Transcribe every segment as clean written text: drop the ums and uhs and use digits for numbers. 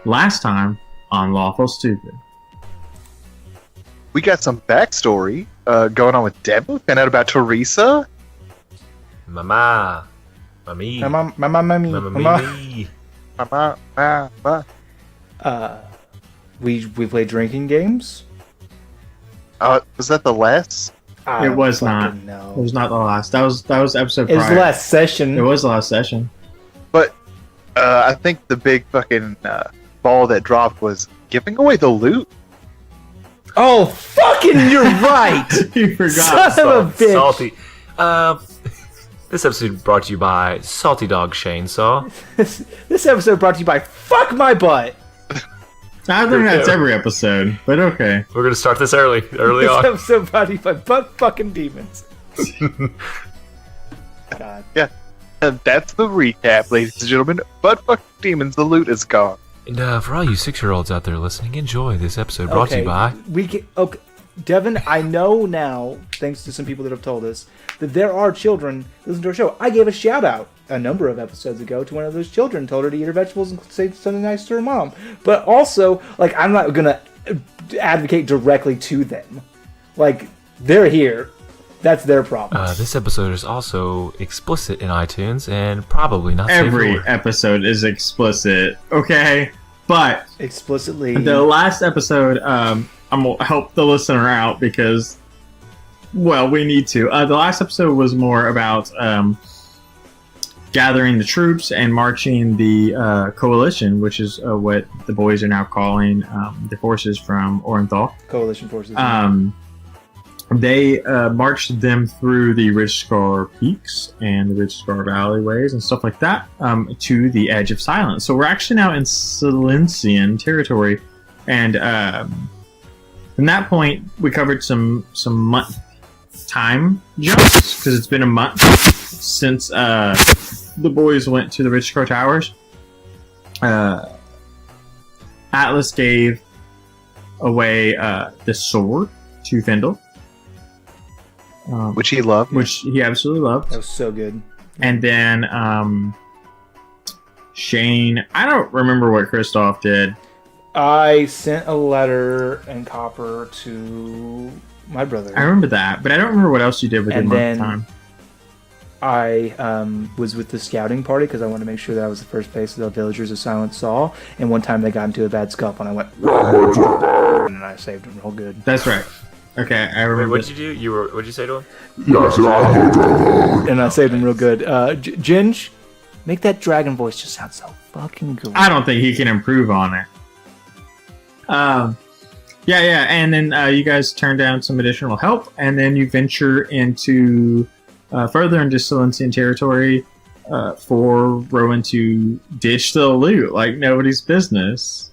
Last time on Lawful Stupid. We got some backstory going on with Devin. We found out about Teresa. Mama. Mommy. We played drinking games. Was that the last? It was not. No. It was not the last. That was episode It was prior. the last session. It was the last session. But I think the big fucking ball that dropped was giving away the loot. Oh, fucking! You're right. You forgot. Son of a bitch. Salty. This episode brought to you by Salty Dog Chainsaw. This episode brought to you by Fuck My Butt. I think that's every episode, but okay. We're gonna start this early This on. episode brought to you by Butt Fucking Demons. God. Yeah. And that's the recap, ladies and gentlemen. But fuck demons, the loot is gone. And for all you 6-year-olds out there listening, enjoy this episode brought to you by... Okay, Devin, I know now, thanks to some people that have told us, that there are children that listen to our show. I gave a shout out a number of episodes ago to one of those children, told her to eat her vegetables and say something nice to her mom. But also, like, I'm not gonna advocate directly to them. Like, they're here. That's their problem. This episode is also explicit in iTunes and probably not safe for Every work. episode is explicit, okay? But Explicitly. the last episode, I'm gonna help the listener out because, well, we need to. The last episode was more about gathering the troops and marching the coalition, which is what the boys are now calling the forces from Orenthal. Coalition forces. They marched them through the Ridge Scar Peaks and the Ridge Scar Valleyways and stuff like that to the Edge of Silence. So we're actually now in Silencian territory, and from that point we covered some month time jumps because it's been a month since the boys went to the Ridge Scar Towers. Atlas gave away the sword to Fendel. Which he loved. Which he absolutely loved. That was so good. And then Shane, I don't remember what Kristoff did. I sent a letter and copper to my brother. I remember that, but I don't remember what else you did within And month then- time. I was with the scouting party because I wanted to make sure that I was the first place the villagers of Silence saw. And one time they got into a bad scuffle, and I went, and I saved them real good. That's right. Okay, I Wait, remember. what'd you do? What'd you say to him? And I saved them real good. Ginge, make that dragon voice just sound so fucking good. I don't think he can improve on it. Yeah, and then you guys turn down some additional help, and then you venture into further into Silencian territory for Rowan to ditch the loot like nobody's business.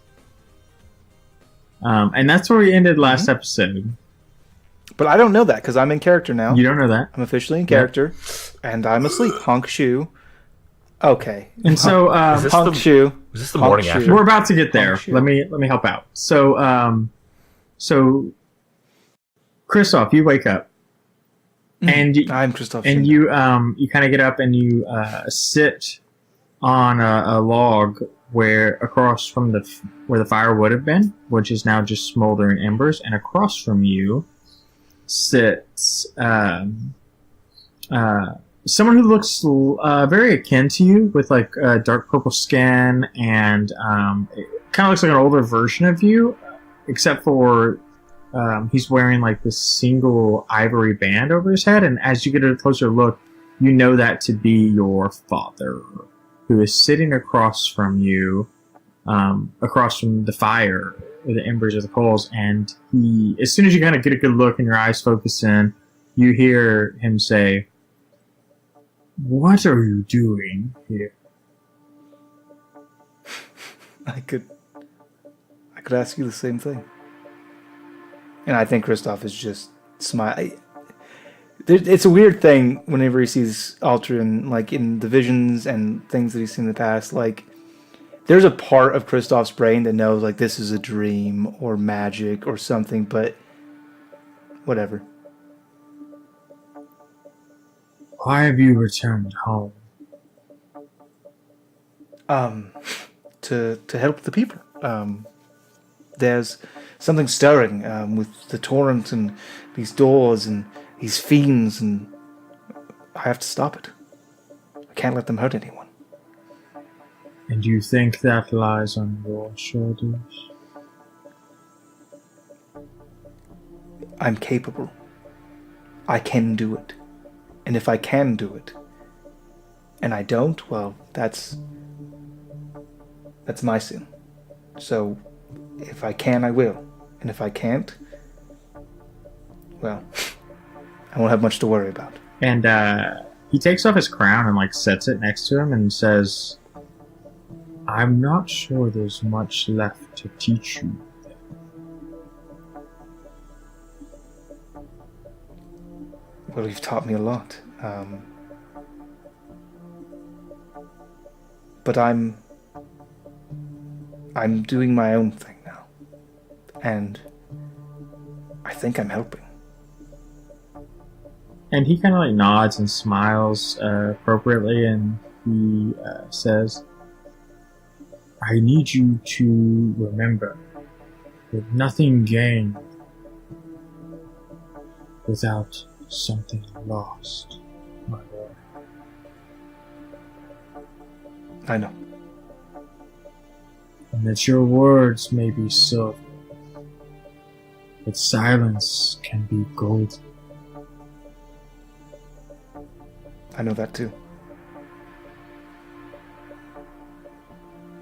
And that's where we ended last episode. But I don't know that because I'm in character now. You don't know that. I'm officially in character, and I'm asleep. Honk shoe. Okay. And so Is this Honk the- shoe. Was this the Honk morning shoe. after? we're about to get there. shoot. Let me help out. So Kristoff, you wake up. And I'm Kristoff. and you kind of get up and you sit on a log where across from where the fire would have been, which is now just smoldering embers, and across from you sits someone who looks very akin to you with like dark purple skin, and it kind of looks like an older version of you, except for he's wearing like this single ivory band over his head, and as you get a closer look, you know that to be your father, who is sitting across from you, across from the fire, or the embers of the coals, and he, as soon as you kind of get a good look and your eyes focus in, you hear him say, "What are you doing here?" I could ask you the same thing. And I think Kristoff is just smiling. It's a weird thing whenever he sees Altrin, like in the visions and things that he's seen in the past. Like, there's a part of Kristoff's brain that knows, like, this is a dream or magic or something, but whatever. Why have you returned home? to help the people. There's something stirring with the torrent and these doors and these fiends, and I have to stop it. I can't let them hurt anyone. And you think that lies on your shoulders? I'm capable. I can do it. And if I can do it, and I don't, well, that's my sin. So, if I can, I will. And if I can't, well, I won't have much to worry about. And he takes off his crown and like sets it next to him and says, I'm not sure there's much left to teach you. Well, you've taught me a lot. But I'm doing my own thing now. And I think I'm helping. And he kind of like nods and smiles appropriately, and he says, I need you to remember that nothing gained without something lost, my lord. I know. And that your words may be silver, but silence can be golden. I know that too.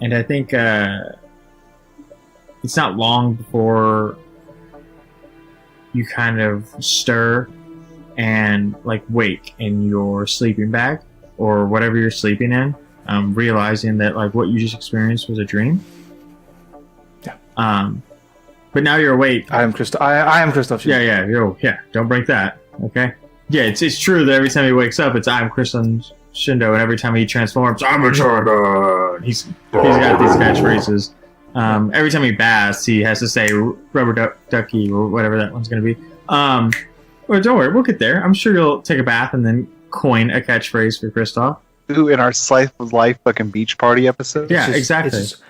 And I think it's not long before you kind of stir and like wake in your sleeping bag or whatever you're sleeping in, realizing that like what you just experienced was a dream. Yeah. But now you're awake. I am Kristoff. I am Kristoff. Yeah. Don't break that. Okay. Yeah, it's true that every time he wakes up, it's I'm Kristoff Shindo, and every time he transforms, I'm a Shindo. He's got these catchphrases. Every time he baths, he has to say rubber ducky or whatever that one's going to be. Or don't worry, we'll get there. I'm sure you'll take a bath and then coin a catchphrase for Kristoff. Ooh, in our Slice of Life fucking beach party episode? Yeah, exactly. It's just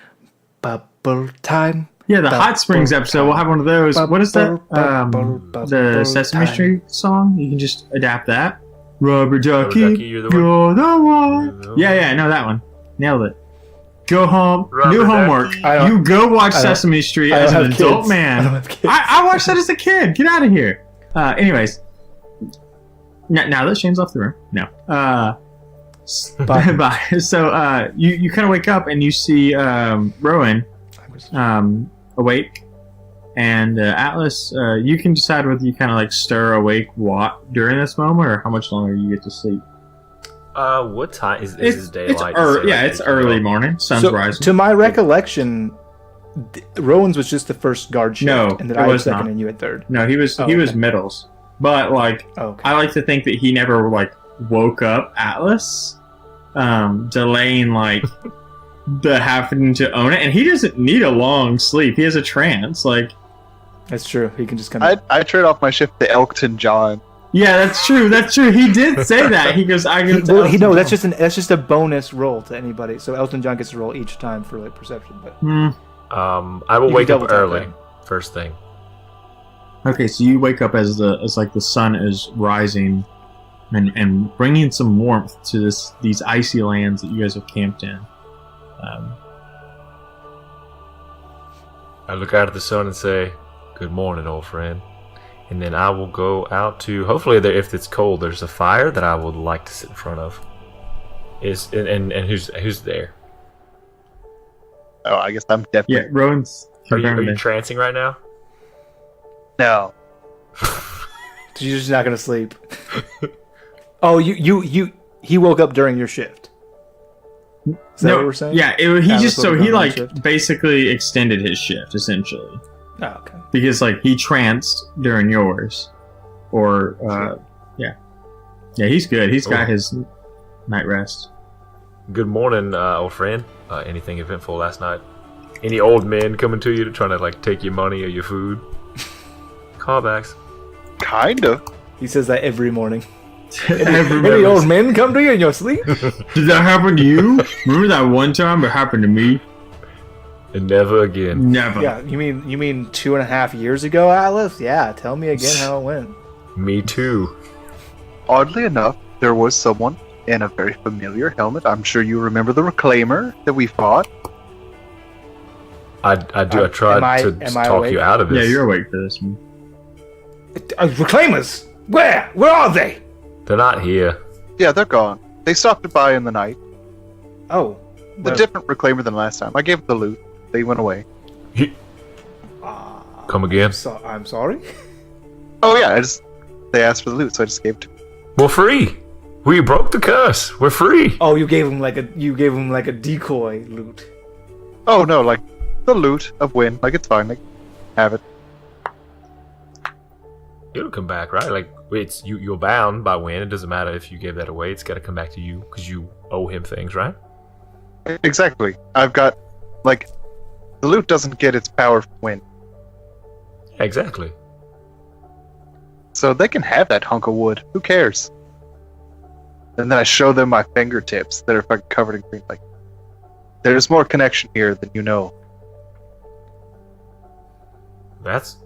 bubble time. Yeah, the Hot Springs episode, we'll have one of those. What is that? The Sesame Street song? You can just adapt that. Rubber ducky, you're the one. Yeah, no, that one. Nailed it. Go home. New homework. You go watch Sesame Street as an adult man. I watched that as a kid. Get out of here. Anyways. Now that Shane's off the room. No. Bye. So you kind of wake up and you see Rowan awake. And Atlas, you can decide whether you kind of like stir awake during this moment or how much longer you get to sleep. What time is this daylight? It's early morning. Sun's rising. To my recollection, Rowan's was just the first guard shift, and then I was second and you had third. No, he was middles. But like, I like to think that he never like woke up Atlas, delaying like the having to own it, and he doesn't need a long sleep. He has a trance, like. That's true. He can just kind of. I trade off my shift to Elton John. Yeah, that's true. He did say that. He goes, "I go." That's just a bonus roll to anybody. So Elton John gets to roll each time for like perception. But I will wake up early. First thing. Okay, so you wake up as like the sun is rising, and bringing some warmth to these icy lands that you guys have camped in. I look out at the sun and say, "Good morning, old friend." And then I will go out to, hopefully if it's cold, there's a fire that I would like to sit in front of. And who's there? Oh, I guess I'm definitely... Yeah, Rowan's... Are you trancing right now? No. You're just not going to sleep. Oh, he woke up during your shift. Is that what we're saying? Yeah, he basically extended his shift, essentially. Oh, okay. Because like he tranced during yours, or yeah, he's good. He's got his night rest. Good morning, old friend. Anything eventful last night? Any old men coming to you to try to like take your money or your food? Callbacks. Kind of. He says that every morning. Any old men come to you in your sleep? Did that happen to you? Remember that one time it happened to me? And never again. Never. Yeah, you mean 2.5 years ago, Atlas? Yeah, tell me again how it went. Me too. Oddly enough, there was someone in a very familiar helmet. I'm sure you remember the Reclaimer that we fought. I do. I tried to am I talk awake? you out of this. Yeah, you're awake for this one. Reclaimers! Where? Where are they? They're not here. Yeah, they're gone. They stopped by in the night. Oh. The different Reclaimer than last time. I gave them the loot. They went away. Come again? I'm sorry? Oh yeah, they asked for the loot, so I just gave it to them. We're free. We broke the curse. We're free. Oh, you gave him like a decoy loot. Oh no, like the loot of Win. Like it's fine. Like have it. It'll come back, right? Like it's you're bound by Win. It doesn't matter if you gave that away. It's got to come back to you because you owe him things, right? Exactly. I've got like the loot doesn't get its power from Win. Yeah, exactly. So they can have that hunk of wood. Who cares? And then I show them my fingertips that are fucking covered in green. Like, there's more connection here than you know. That's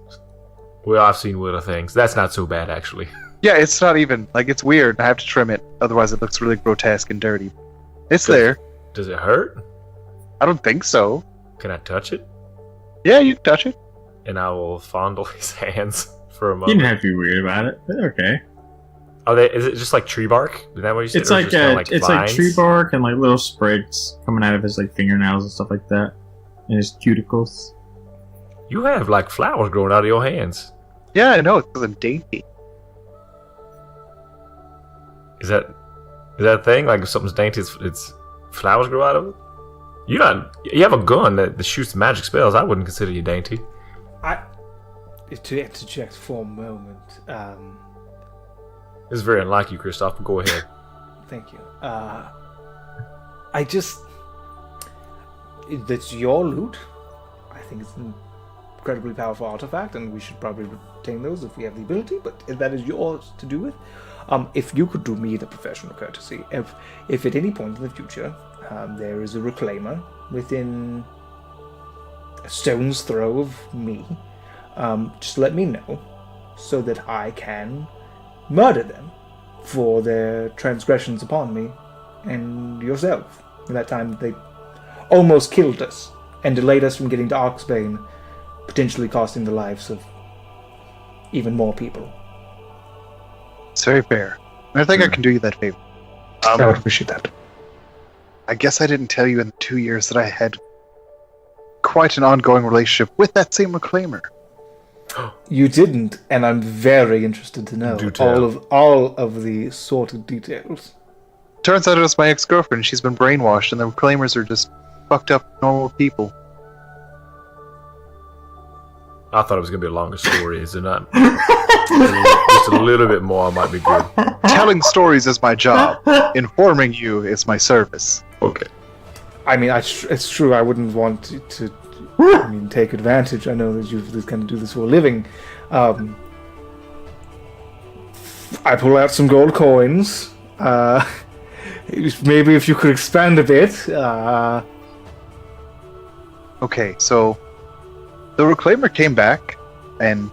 well, I've seen weirder things. That's not so bad, actually. Yeah, it's not even like it's weird. I have to trim it, otherwise it looks really grotesque and dirty. It's there. Does it hurt? I don't think so. Can I touch it? Yeah, you can touch it. And I will fondle his hands for a You moment. didn't have to be weird about it. But okay. Is it just like tree bark? Is that what you said? It's Or like is it just kinda it's like vines? tree bark and like little sprigs coming out of his like fingernails and stuff like that, and his cuticles. You have like flowers growing out of your hands. Yeah, I know. It's dainty. Is that a thing? Like if something's dainty, it's flowers grow out of it. You have a gun that shoots magic spells. I wouldn't consider you dainty. To interject for a moment, This is very unlike you, Kristoff, but go ahead. thank you. That's your loot. I think it's an incredibly powerful artifact, and we should probably retain those if we have the ability, but that is yours to do with. If you could do me the professional courtesy, if at any point in the future there is a Reclaimer within a stone's throw of me, just let me know so that I can murder them for their transgressions upon me and yourself. In that time that they almost killed us and delayed us from getting to Oxbane, potentially costing the lives of even more people. It's very fair. And I think I can do you that favor. I would appreciate that. I guess I didn't tell you in the 2 years that I had quite an ongoing relationship with that same Reclaimer. You didn't, and I'm very interested to know Do tell. all of the sordid details. Turns out it was my ex-girlfriend. She's been brainwashed, and the Reclaimers are just fucked up normal people. I thought it was gonna be a longer story. Is it not? Just a little bit more might be good. Telling stories is my job. Informing you is my service. Okay. I mean, it's true. I wouldn't want to take advantage. I know that you kind of do this for a living. I pull out some gold coins. Maybe if you could expand a bit. Okay, so the Reclaimer came back, and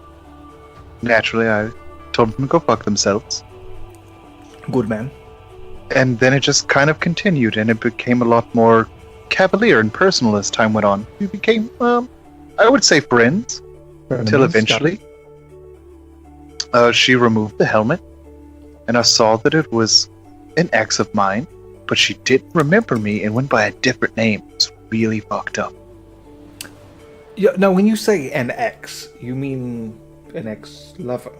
naturally I told them to go fuck themselves. Good man. And then it just kind of continued, and it became a lot more cavalier and personal as time went on. We became, I would say friends, until eventually she removed the helmet, and I saw that it was an ex of mine, but she didn't remember me and went by a different name. It's really fucked up. Yeah, now, when you say an ex, you mean an ex-lover,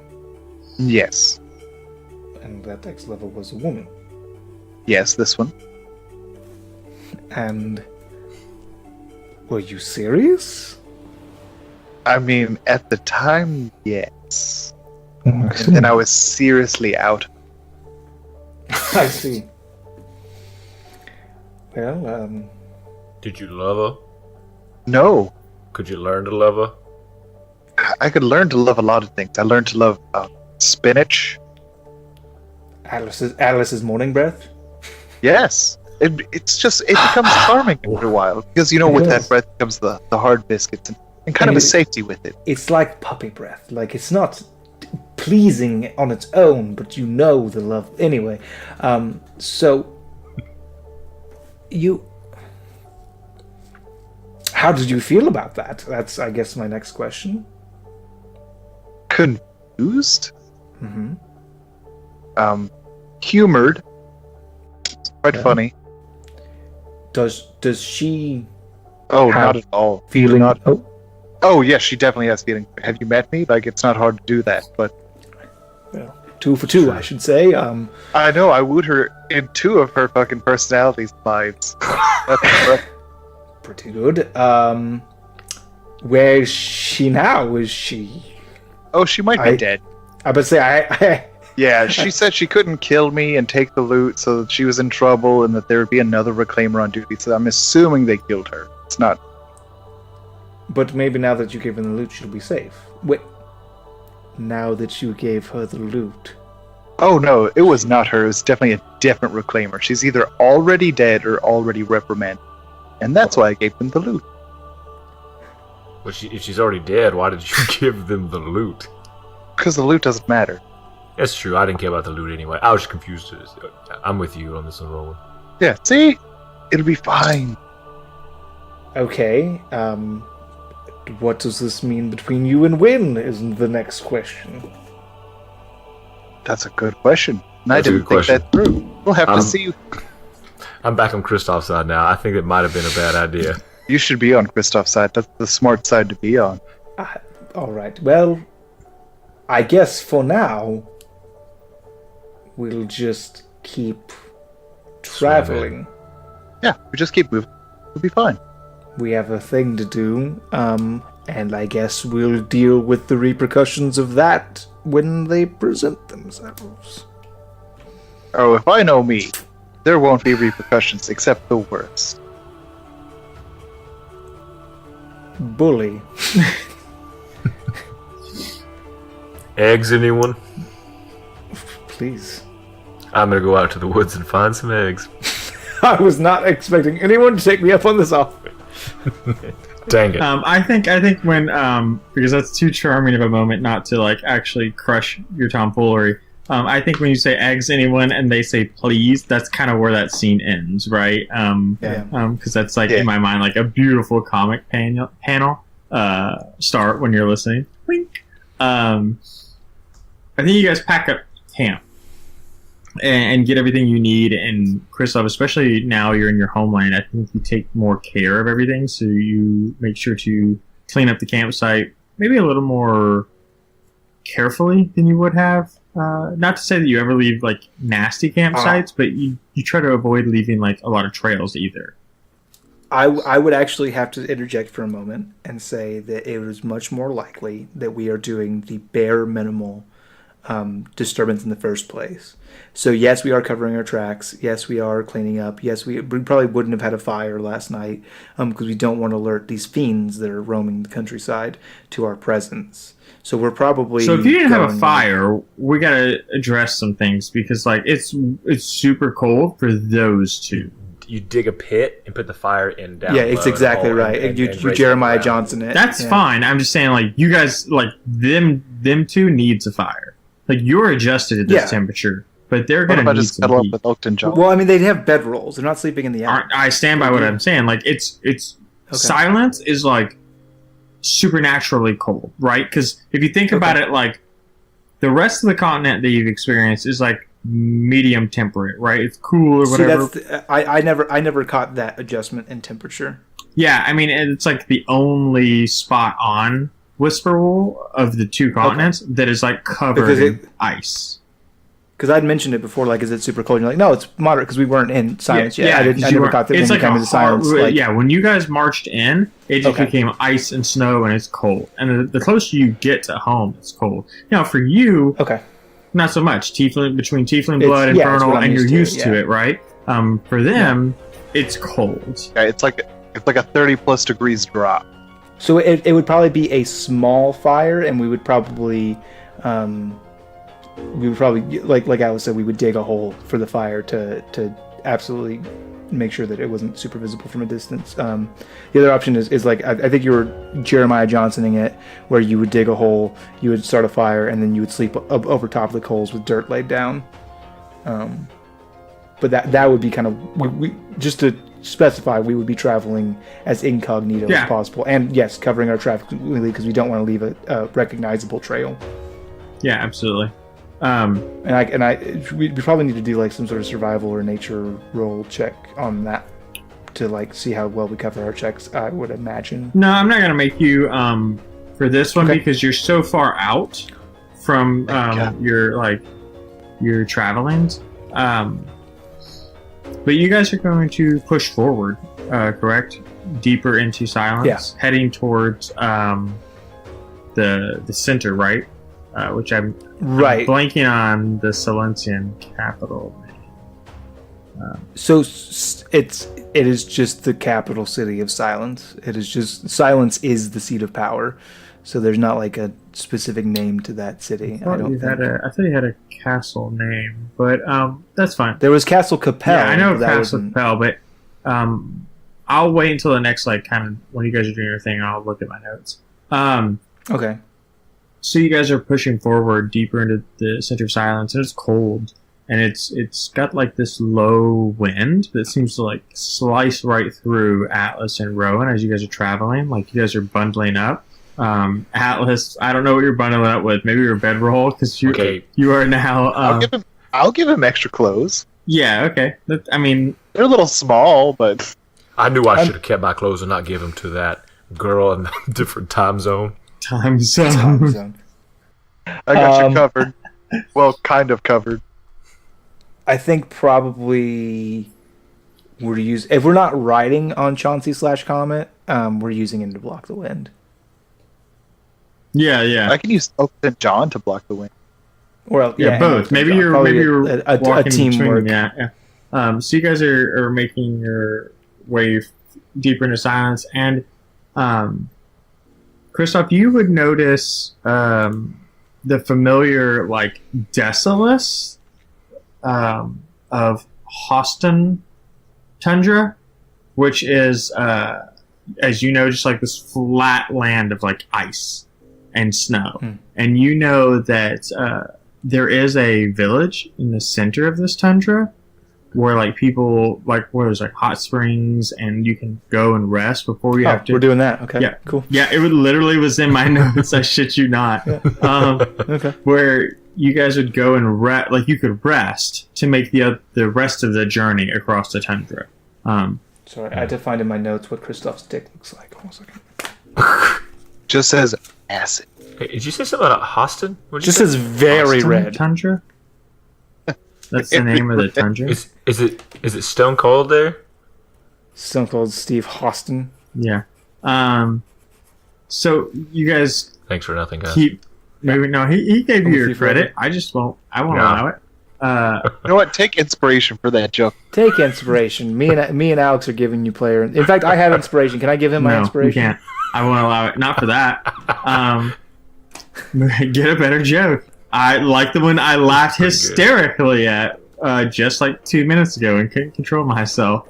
Yes. and that ex-lover was a woman. Yes, this one. And were you serious? I mean, at the time, yes. And then I was seriously out. I see. Well, Did you love her? No. Could you learn to love her? I could learn to love a lot of things. I learned to love spinach. Alice's morning breath. Yes. It's just, it becomes charming after a while. Because, with that breath comes the hard biscuits and kind of a safety with it. It's like puppy breath. Like, it's not pleasing on its own, but the love. Anyway, so how did you feel about that? That's, I guess, my next question. Confused? Mm-hmm. Humored. It's quite funny. Does she? Oh, not at all. Feeling? Not. Oh, yes, she definitely has feeling. Have you met me? Like, it's not hard to do that, but. Well, 2 for 2, I should say. I know. I wooed her in 2 of her fucking personality slides. That's pretty good. Where is she now? Is she? Oh, she might be dead. I would say Yeah, she said she couldn't kill me and take the loot, so that she was in trouble and that there would be another reclaimer on duty. So I'm assuming they killed her. It's not. But maybe now that you gave her the loot, she'll be safe. Wait. Now that you gave her the loot. Oh no, it was not her. It was definitely a different reclaimer. She's either already dead or already reprimanded. And that's why I gave them the loot. Well, if she's already dead, why did you give them the loot? Because the loot doesn't matter. That's true. I didn't care about the loot anyway. I was confused. I'm with you on this one, Roland. Yeah, see? It'll be fine. Okay. What does this mean between you and Wynn? Isn't the next question. That's a good question. And I didn't think that through. We'll have to see. I'm back on Kristoff's side now. I think it might have been a bad idea. You should be on Kristoff's side. That's the smart side to be on. All right. Well, I guess for now, we'll just keep traveling. Yeah, we just keep moving. We'll be fine. We have a thing to do, and I guess we'll deal with the repercussions of that when they present themselves. Oh, if I know me, there won't be repercussions except the worst. Bully. Eggs, anyone? Please. I'm gonna go out to the woods and find some eggs. I was not expecting anyone to take me up on this offer. Dang it. I think when because that's too charming of a moment not to like actually crush your tomfoolery. I think when you say eggs anyone and they say please, that's kind of where that scene ends, right? Because that's like in my mind like a beautiful comic panel start when you're listening. Wink. I think you guys pack up camp and get everything you need. And Kristoff, especially now you're in your homeland, I think you take more care of everything. So you make sure to clean up the campsite maybe a little more carefully than you would have. Not to say that you ever leave like nasty campsites, but you try to avoid leaving like a lot of trails either. I would actually have to interject for a moment and say that it was much more likely that we are doing the bare minimal disturbance in the first place. So yes, we are covering our tracks. Yes, we are cleaning up. Yes, we probably wouldn't have had a fire last night because we don't want to alert these fiends that are roaming the countryside to our presence. So we're probably. So if you didn't have a fire, we gotta address some things because like it's super cold for those two. You dig a pit and put the fire in down. Yeah, it's exactly right. And you Jeremiah Johnson it. That's fine. I'm just saying, like you guys, like them two needs a fire. Like you're adjusted at this temperature, but they're gonna need some heat. With Oakton John? Well, I mean, they'd have bedrolls. They're not sleeping in the attic. I stand by what I'm saying. Like it's silence is like supernaturally cold, right? Because if you think about it, like the rest of the continent that you've experienced is like medium temperate, right? It's cool or whatever. See, I never caught that adjustment in temperature. Yeah, I mean, it's like the only spot on Whisperwool of the two continents that is like covered in ice. Because I'd mentioned it before, like, is it super cold? And you're like, no, it's moderate because we weren't in silence yet. Yeah, I never caught that. It's like into silence. Like, yeah, when you guys marched in, it just became ice and snow, and it's cold. And the closer you get to home, it's cold. Now, for you, not so much. Between Tiefling blood, Infernal, and you're used to it, right? For them, it's cold. Yeah, it's like a 30+ degrees drop. So it would probably be a small fire, and we would probably like Alice said, we would dig a hole for the fire to absolutely make sure that it wasn't super visible from a distance. The other option is like I think you were Jeremiah Johnsoning it, where you would dig a hole, you would start a fire, and then you would sleep over top of the coals with dirt laid down. But that would be kind of we just to specify, we would be traveling as incognito as possible, and yes, covering our traffic completely because we don't want to leave a recognizable trail. Yeah, absolutely. We probably need to do like some sort of survival or nature roll check on that to like see how well we cover our checks. I would imagine. No, I'm not gonna make you for this one because you're so far out from your travelings. But you guys are going to push forward, correct? Deeper into silence, heading towards the center, right? Which I'm blanking on the Silentian capital. So it is just the capital city of Silence. It is just Silence is the seat of power. So there's not like a specific name to that city. I thought you had a castle name, but that's fine. There was Castle Capel. Yeah, I know Castle Capel, but I'll wait until the next kind of when you guys are doing your thing. I'll look at my notes. Okay. So you guys are pushing forward deeper into the center of Silence, and it's cold, and it's got like this low wind that seems to like slice right through Atlas and Rowan as you guys are traveling. Like you guys are bundling up. Atlas, I don't know what you're bundling up with. Maybe your bedroll because you are now. I'll give him extra clothes. Yeah. Okay. I mean, they're a little small, but I knew I should have kept my clothes and not give them to that girl in a different time zone. Time zone. I got you covered. Well, kind of covered. I think probably if we're not riding on Chauncey/Comet, we're using him to block the wind. Yeah. I can use St. John to block the wind. Well, both. Maybe you're a teamwork. Yeah. So you guys are making your way deeper into Silence, and Kristoff, you would notice the familiar like Decimus of Hosston Tundra, which is as you know, just like this flat land of like ice and snow. And you know that there is a village in the center of this tundra where like people like where there's like hot springs and you can go and rest before you have to. We're doing that. Okay. Yeah. Cool. Yeah, it literally was in my notes. I shit you not. Okay. Where you guys would go and like you could rest to make the rest of the journey across the tundra. Sorry, I had to find in my notes what Kristoff's dick looks like. Hold on a second. Just says acid. Hey, did you say something about Hosston? Just says very Hosston red. Tundra? That's the name of the tundra? Is it stone cold there? Stone Cold Steve Hosston. Yeah. So you guys Thanks for nothing, guys. he gave you your credit. I just won't allow it. You know what? Take inspiration for that joke. Take inspiration. Me and Alex are giving you player. In fact, I have inspiration. Can I give him my inspiration? You can't. I won't allow it. Not for that. Get a better joke. I like the one I laughed hysterically at just like 2 minutes ago and couldn't control myself.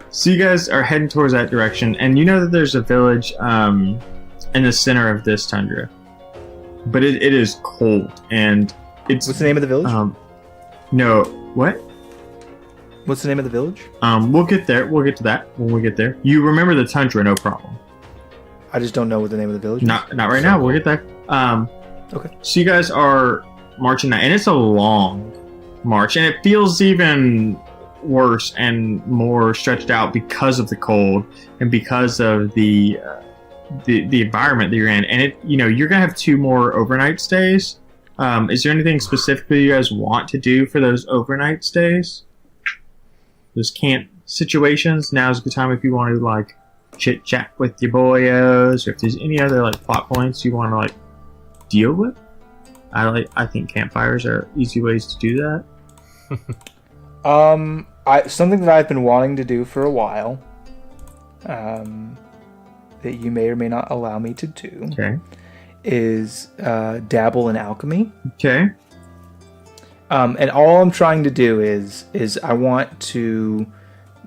So you guys are heading towards that direction, and you know that there's a village in the center of this tundra, but it is cold, and it's. What's the name of the village? No, what? What's the name of the village? We'll get there. We'll get to that when we get there. You remember the tundra, no problem. I just don't know what the name of the village is. Not right now. We'll get there. Okay. So you guys are marching now, and it's a long march, and it feels even worse and more stretched out because of the cold and because of the environment that you're in. And you're gonna have 2 more overnight stays. Is there anything specifically you guys want to do for those overnight stays? Those camp situations. Now's a good time if you want to like chit chat with your boyos, or if there's any other like plot points you want to like deal with. I think campfires are easy ways to do that. Something that I've been wanting to do for a while, that you may or may not allow me to do, Okay. is dabble in alchemy. Okay. And all I'm trying to do is I want to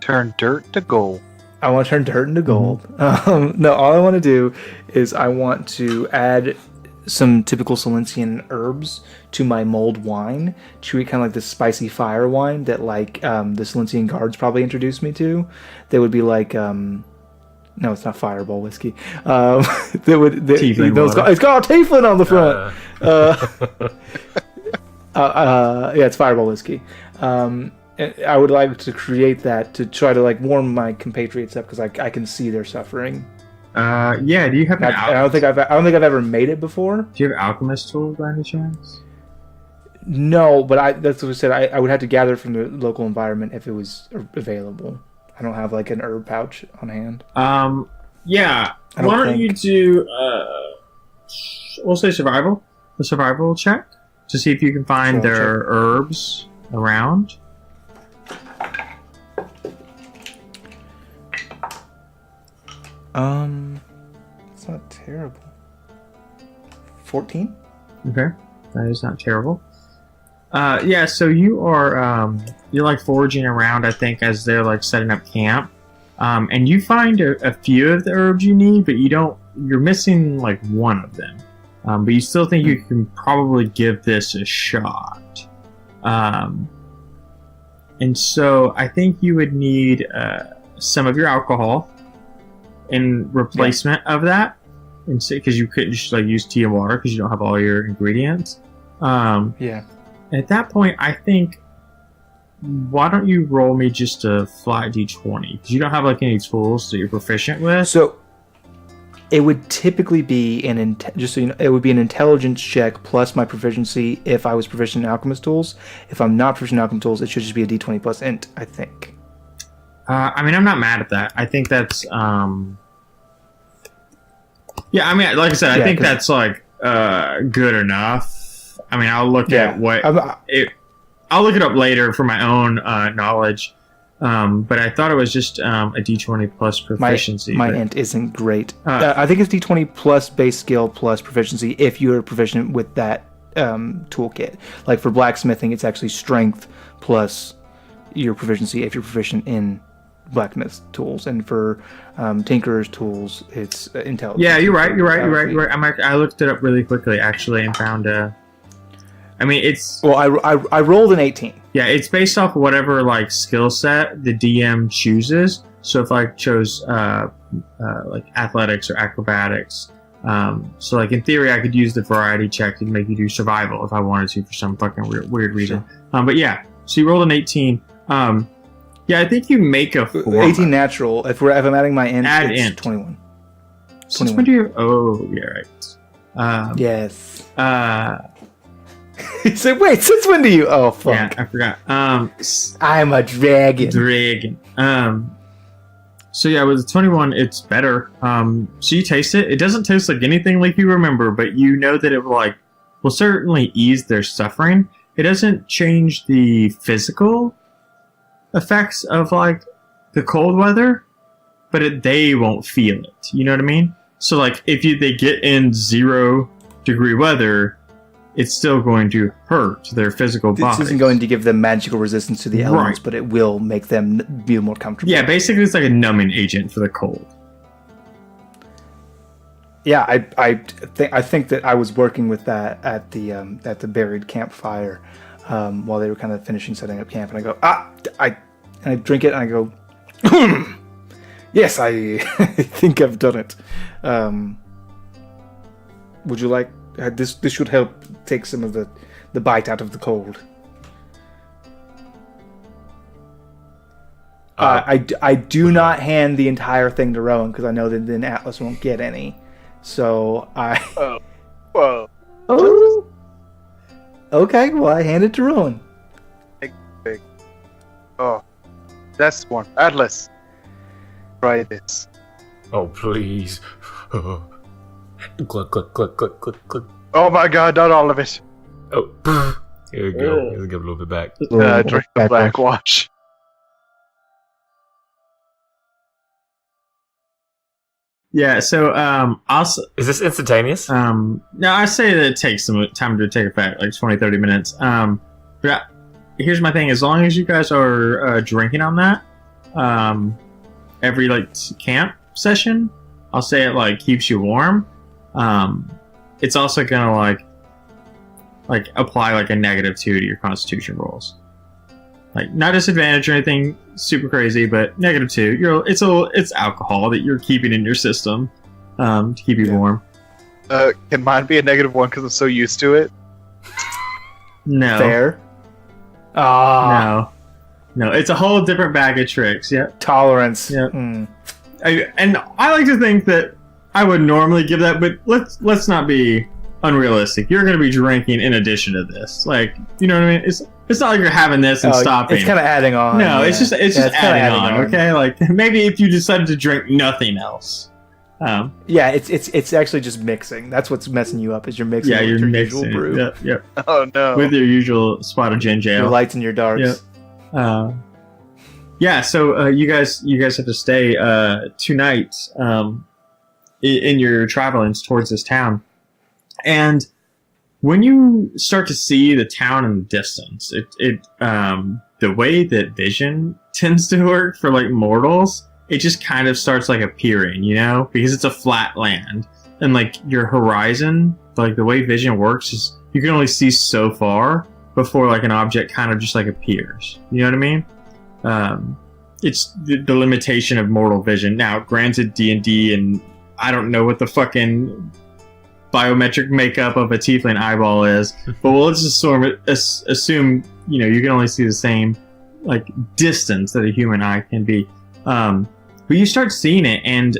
Turn dirt to gold. I want to turn dirt into gold. No, all I want to do is I want to add some typical Silencian herbs to my mulled wine to create kind of like this spicy fire wine that like the Silencian guards probably introduced me to. They would be like, no, it's not Fireball whiskey. It's called Tiefling on the front. Yeah, it's Fireball whiskey. I would like to create that to try to like warm my compatriots up because I can see their suffering. Yeah. Do you have? I don't think I've ever made it before. Do you have alchemist tools by any chance? No, but that's what I said. I would have to gather from the local environment if it was available. I don't have like an herb pouch on hand. Yeah. Why don't you do? We'll say survival. A survival check to see if you can find their herbs around. It's not terrible. 14? Okay, that is not terrible. Yeah, so you are you're like foraging around, I think, as they're like setting up camp, and you find a few of the herbs you need, but you're missing like one of them, but you still think you can probably give this a shot, and so I think you would need some of your alcohol in replacement of that, and because you couldn't just like use tea and water because you don't have all your ingredients. Yeah. At that point, I think, why don't you roll me just a flat d20? Because you don't have like any tools that you're proficient with. So it would typically be just so you know, it would be an intelligence check plus my proficiency if I was proficient in alchemist tools. If I'm not proficient in alchemist tools, it should just be a d20 plus int, I think. I mean, I'm not mad at that. I think that's, yeah, I mean, like I said, I think that's like good enough. I mean, I'll look at I'll look it up later for my own knowledge. But I thought it was just a d20 plus proficiency. My int isn't great. I think it's d20 plus base skill plus proficiency if you're proficient with that toolkit. Like for blacksmithing, it's actually strength plus your proficiency if you're proficient in blacksmith tools, and for tinkerer's tools, it's intelligence. Yeah, you're right. I looked it up really quickly actually and found I mean, it's I rolled an 18. Yeah, it's based off of whatever like skill set the DM chooses. So if I chose like athletics or acrobatics, so like in theory I could use the variety check to make you do survival if I wanted to for some fucking weird reason. Sure. But yeah, so you rolled an 18. Yeah, I think you make a 18 natural. If I'm adding my int, it's int. 21. Since when do you? Oh, yeah, right. Yes. He said, "Wait, since when do you?" Oh, fuck! Yeah, I forgot. I'm a dragon. So yeah, with the 21, it's better. So you taste it. It doesn't taste like anything like you remember, but you know that it will certainly ease their suffering. It doesn't change the physical effects of like the cold weather, but they won't feel it. You know what I mean? So like if they get in 0-degree weather, it's still going to hurt their physical bodies. This isn't going to give them magical resistance to the elements, but it will make them feel more comfortable. Yeah, basically it's like a numbing agent for the cold. Yeah, I think that I was working with that at the buried campfire while they were kind of finishing setting up camp, and I go, I drink it and I go, yes, I think I've done it. Would you like this? This should help take some of the bite out of the cold. I do not hand the entire thing to Rowan because I know that then Atlas won't get any. So I. Whoa. Oh. Okay, well I hand it to Rowan. Big. Oh, that's one. Atlas, try this. Oh please. Cluck, cluck, cluck, cluck, cluck, cluck. Oh my god, not all of it. Oh, here we go. Let's give it a little bit back. Drink the black wash. Yeah, so also is this instantaneous? No, I say that it takes some time to take effect, like 20-30 minutes. But here's my thing: as long as you guys are drinking on that, every like camp session, I'll say it like keeps you warm. It's also gonna like apply like a -2 to your Constitution rolls. Like not disadvantage or anything super crazy, but -2. It's alcohol that you're keeping in your system to keep you warm. Can mine be a -1 because I'm so used to it? No. Fair. No. It's a whole different bag of tricks. Yeah. Tolerance. Yeah. Mm. And I like to think that I would normally give that, but let's not be unrealistic. You're going to be drinking in addition to this. Like, you know what I mean? It's not like you're having this and stopping. It's kind of adding on. No, yeah. it's just adding on. Okay, like maybe if you decided to drink nothing else. Yeah, it's actually just mixing. That's what's messing you up. Is you're mixing. Yeah, with you're your mixing. usual brew. Yeah. Oh no. With your usual spot of ginger ale. Your lights and your darks. Yeah. Yeah. So you guys have to stay 2 nights in your travelings towards this town, and when you start to see the town in the distance, it the way that vision tends to work for like mortals, it just kind of starts like appearing, you know, because it's a flat land and like your horizon, like the way vision works is you can only see so far before like an object kind of just like appears. You know what I mean? It's the limitation of mortal vision. Now, granted, D&D and I don't know what the fucking biometric makeup of a tiefling eyeball is, but we'll just assume you know you can only see the same like distance that a human eye can be. But you start seeing it, and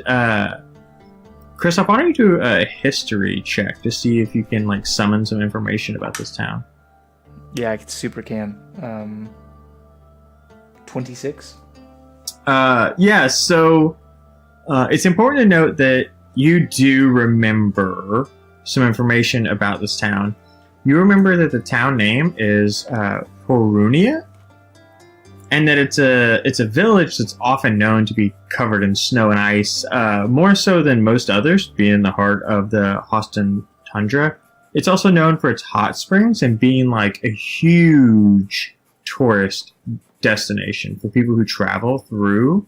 Kristoff, why don't you do a history check to see if you can like summon some information about this town? Yeah, I super can. 26. Yeah. So it's important to note that you do remember some information about this town. You remember that the town name is Horunia, and that it's a village that's often known to be covered in snow and ice, more so than most others, being in the heart of the Hosston Tundra. It's also known for its hot springs and being like a huge tourist destination for people who travel through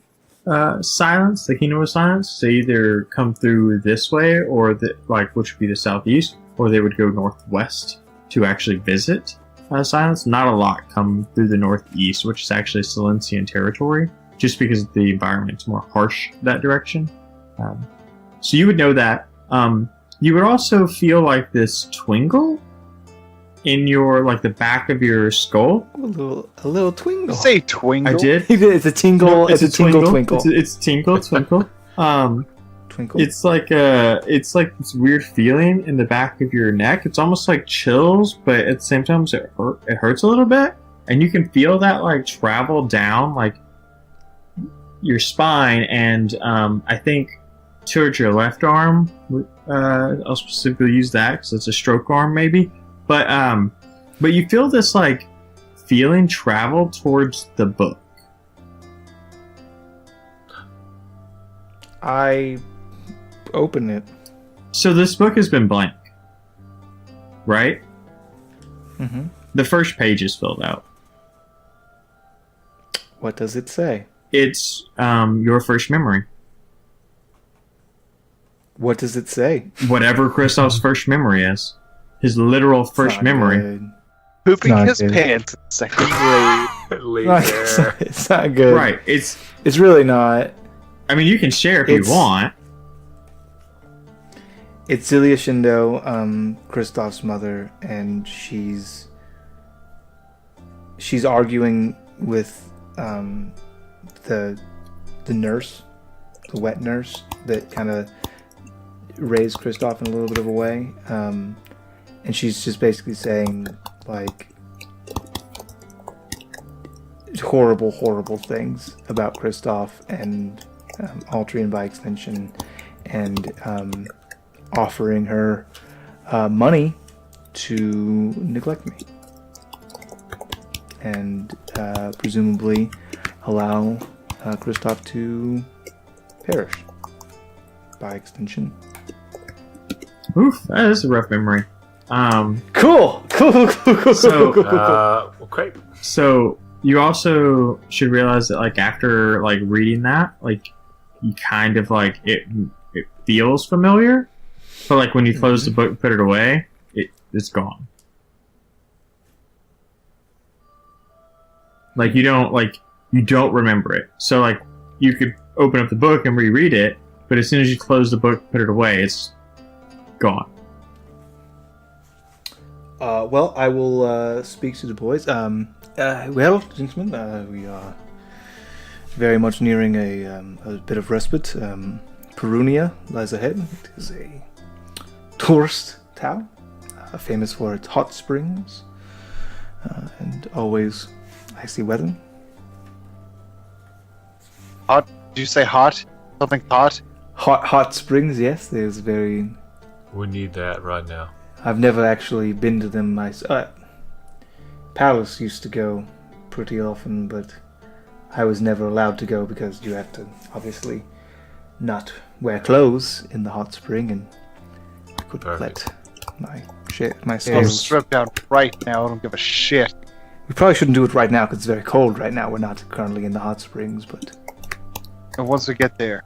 Silence, the Kingdom of Silence. They either come through this way, or which would be the southeast, or they would go northwest to actually visit Silence. Not a lot come through the northeast, which is actually Silencian territory, just because the environment's more harsh that direction. So you would know that. You would also feel like this twingle in your like the back of your skull. A little twinkle. Say twinkle. I did. It's a tingle. No, it's a tingle twinkle. It's tinkle twinkle. Twinkle. It's like this weird feeling in the back of your neck. It's almost like chills, but at the same time it hurts a little bit, and you can feel that like travel down like your spine, and I think towards your left arm. I'll specifically use that because it's a stroke arm, maybe. But you feel this like feeling travel towards the book. I open it. So this book has been blank, right? Mm-hmm. The first page is filled out. What does it say? It's your first memory. What does it say? Whatever Kristoff's first memory is. His literal first memory. Good. Pooping Not his good. pants in second grade. Leave It's there. not, it's not good. Right. It's really not. I mean you can share if It's- you want. It's Zelia Shindo, Kristoff's mother, and she's arguing with the nurse, the wet nurse that kind of raised Kristoff in a little bit of a way, and she's just basically saying like horrible things about Kristoff and Altrian by extension, and offering her money to neglect me and presumably allow Kristoff to perish by extension. Oof, that is a rough memory. Cool. So, Okay. So you also should realize that, like, after like reading that, like, you kind of like it feels familiar, but like when you close the book and put it away, it's gone. Like you don't remember it. So like you could open up the book and reread it, but as soon as you close the book, put it away, it's gone. Well, I will speak to the boys. Well, gentlemen, we are very much nearing a bit of respite. Perunia lies ahead. It is a tourist town, famous for its hot springs and always icy weather. Hot? Did you say hot? Something hot? Hot springs, yes. There's very... We need that right now. I've never actually been to them myself. Palace used to go pretty often, but I was never allowed to go because you have to obviously not wear clothes in the hot spring, and I couldn't let my I'll scales. strip down right now. I don't give a shit. We probably shouldn't do it right now because it's very cold right now. We're not currently in the hot springs, but And once we get there,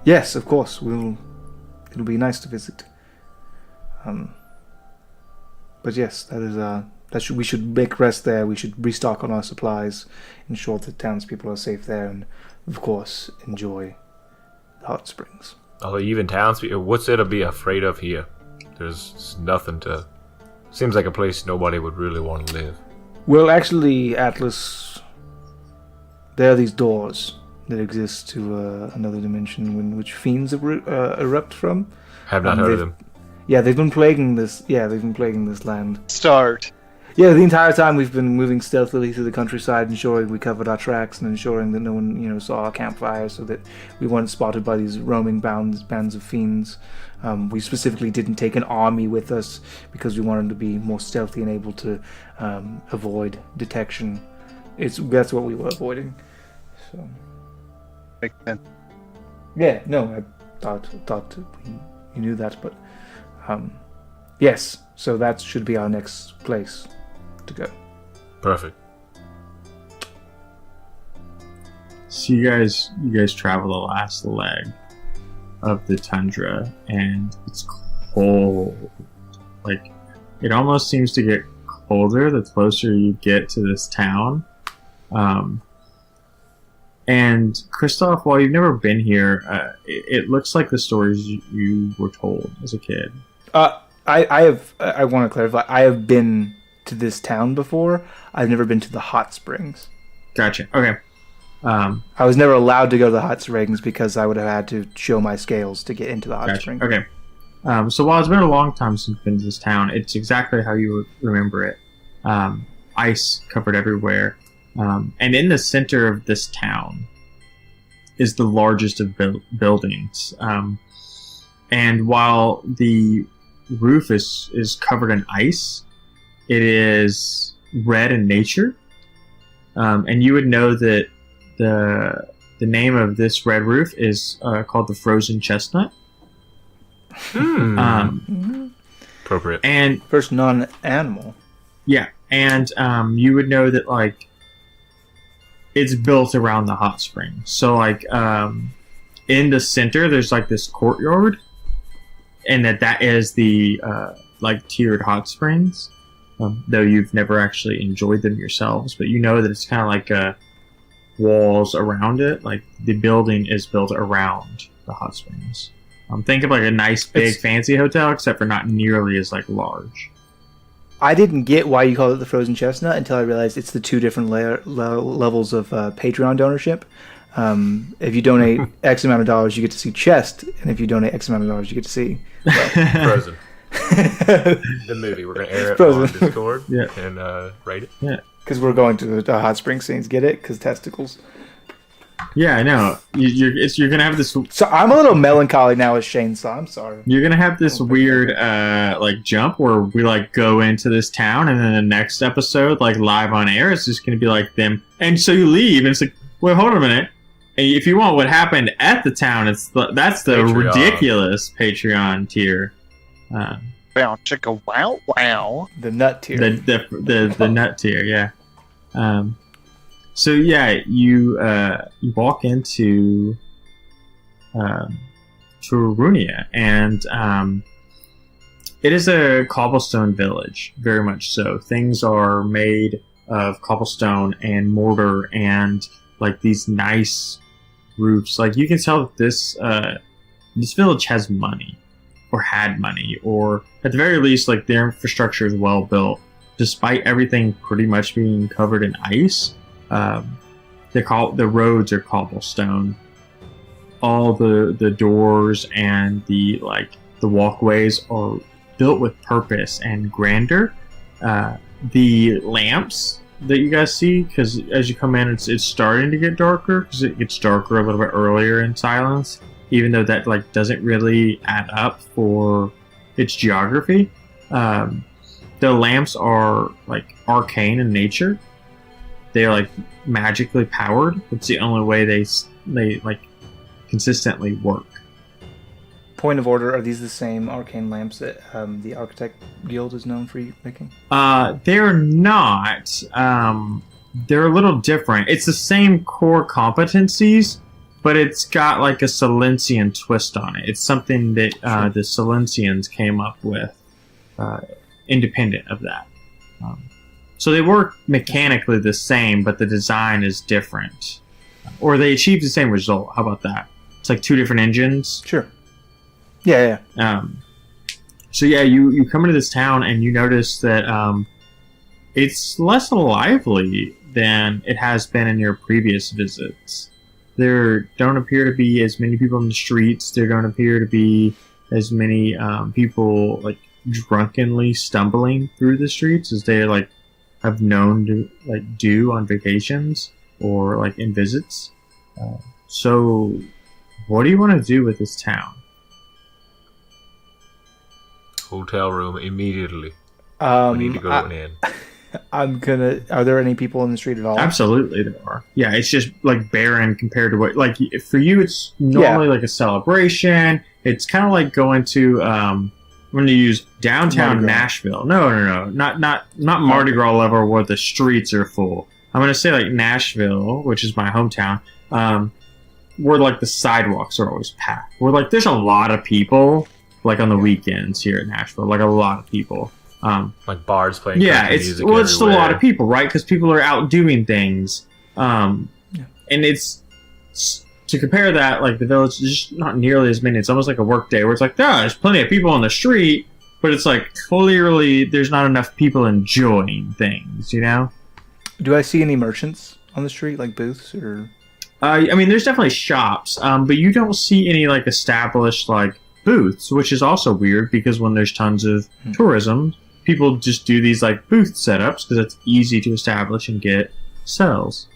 yes, of course, it'll be nice to visit. But yes, that is we should make rest there. We should restock on our supplies, ensure that townspeople are safe there, and of course enjoy the hot springs. Although even townspeople, what's there to be afraid of here? There's nothing to... Seems like a place nobody would really want to live. Well, actually, Atlas, there are these doors that exist to another dimension in which fiends erupt from. Have not heard of them. Yeah, they've been plaguing this. Yeah, they've been plaguing this land. start. Yeah, the entire time we've been moving stealthily through the countryside, ensuring we covered our tracks and ensuring that no one, saw our campfire, so that we weren't spotted by these roaming bands of fiends. We specifically didn't take an army with us because we wanted to be more stealthy and able to avoid detection. That's what we were avoiding. So. Makes sense. Yeah, no, I thought you knew that, but yes. So that should be our next place to go. Perfect. So you guys travel the last leg of the tundra, and it's cold. Like, it almost seems to get colder the closer you get to this town. And Kristoff, while you've never been here, it looks like the stories you were told as a kid. I want to clarify. I have been to this town before. I've never been to the hot springs. Gotcha. Okay. I was never allowed to go to the hot springs because I would have had to show my scales to get into the hot springs. Okay. So while it's been a long time since you've been to this town, it's exactly how you remember it. Ice covered everywhere. And in the center of this town is the largest of buildings. And while the roof is covered in ice, it is red in nature. And you would know that the name of this red roof is called the Frozen Chestnut. Appropriate. And first non-animal. Yeah, and you would know that, like, it's built around the hot spring. So, like, in the center, there's, like, this courtyard, and that is the, like, tiered hot springs, though you've never actually enjoyed them yourselves. But you know that it's kind of like walls around it. Like, the building is built around the hot springs. Think of, like, a nice, big, fancy hotel, except for not nearly as, like, large. I didn't get why you call it the Frozen Chestnut until I realized it's the two different levels of Patreon donorship. If you donate X amount of dollars, you get to see chest, and if you donate X amount of dollars, you get to see Frozen. The movie. We're going to air it on Discord and rate it. Yeah. Because we're going to the hot spring scenes. Get it? Because testicles. Yeah, I know. You're gonna have this. So I'm a little melancholy now as Shane saw. I'm sorry. You're gonna have this weird like jump where we like go into this town, and then the next episode, like live on air, it's just gonna be like them. And so you leave, and it's like, wait, hold on a minute. And if you want what happened at the town, that's the Patreon. ridiculous Patreon tier. Bow chicka wow wow. The nut tier. The nut tier, yeah. So yeah, you walk into Runia, and it is a cobblestone village, very much so. Things are made of cobblestone and mortar, and like these nice roofs. Like you can tell that this village has money, or had money, or at the very least, like their infrastructure is well built, despite everything pretty much being covered in ice. The roads are cobblestone. All the doors and the walkways are built with purpose and grandeur. The lamps that you guys see, because as you come in, it's starting to get darker, because it gets darker a little bit earlier in Silence, even though that doesn't really add up for its geography. The lamps are arcane in nature. They're magically powered. It's the only way they consistently work. Point of order: are these the same arcane lamps that the Architect Guild is known for making? They're not. They're a little different. It's the same core competencies, but it's got a Silencian twist on it. It's something that the Silencians came up with, independent of that. So they work mechanically the same, but the design is different. Or they achieve the same result. How about that? It's two different engines. Sure. Yeah. So yeah, you come into this town and you notice that it's less lively than it has been in your previous visits. There don't appear to be as many people in the streets. There don't appear to be as many people drunkenly stumbling through the streets as they have known to do on vacations or in visits. So what do you want to do with this town? Hotel room immediately. We need to go in. Are there any people in the street at all? Absolutely there are. Yeah, it's just barren compared to what for you it's normally a celebration. It's kind of like going to I'm going to use downtown Nashville. No, not Mardi Gras level where the streets are full. I'm going to say Nashville, which is my hometown, where the sidewalks are always packed. Where there's a lot of people on the weekends here in Nashville, a lot of people. Bars playing. Yeah, music it's still a lot of people, right? Because people are out doing things, and it's to compare that the village is just not nearly as many. It's almost like a work day where it's there's plenty of people on the street, but it's clearly there's not enough people enjoying things, you know. Do I see any merchants on the street, booths or? I mean, there's definitely shops, but you don't see any established booths, which is also weird because when there's tons of tourism, people just do these booth setups because it's easy to establish and get sales.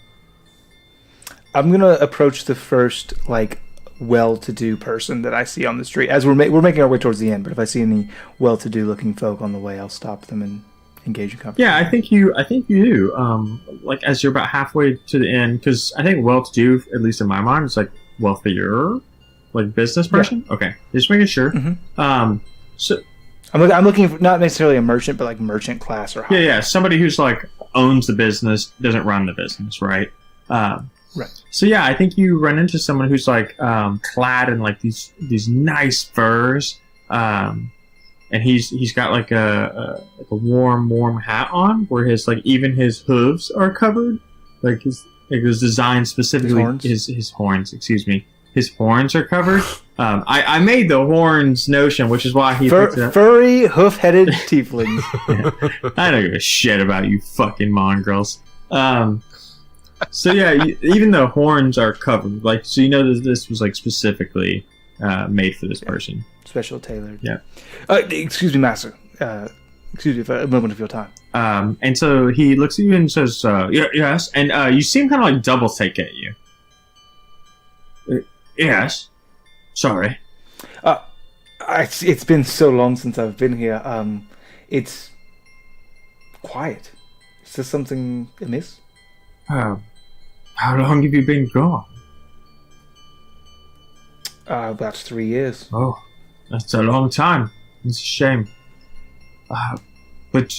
I'm gonna approach the first well-to-do person that I see on the street as we're making our way towards the end. But if I see any well-to-do looking folk on the way, I'll stop them and engage in conversation. Yeah, I think you do. As you're about halfway to the end, because I think well-to-do, at least in my mind, is wealthier, business person. Yeah. Okay, just making sure. Mm-hmm. So I'm looking for not necessarily a merchant, but merchant class or higher. Yeah, somebody who's owns the business, doesn't run the business, right? Right. So yeah, I think you run into someone who's clad in these nice furs, and he's got a warm hat on, where his even his hooves are covered, his it was designed specifically his horns. Excuse me, his horns are covered. I made the horns notion, which is why he picked it up. Furry, hoof-headed tieflings. Yeah. I don't give a shit about you fucking mongrels. So yeah, even the horns are covered. So you know that this was specifically made for this person. Special tailored. Yeah. Excuse me, master. Excuse me for a moment of your time. And so he looks at you and says, yes. And you seem kind of double take at you. Yes. Sorry. It's been so long since I've been here. It's quiet. Is there something amiss? How long have you been gone? About 3 years. Oh, that's a long time. It's a shame. But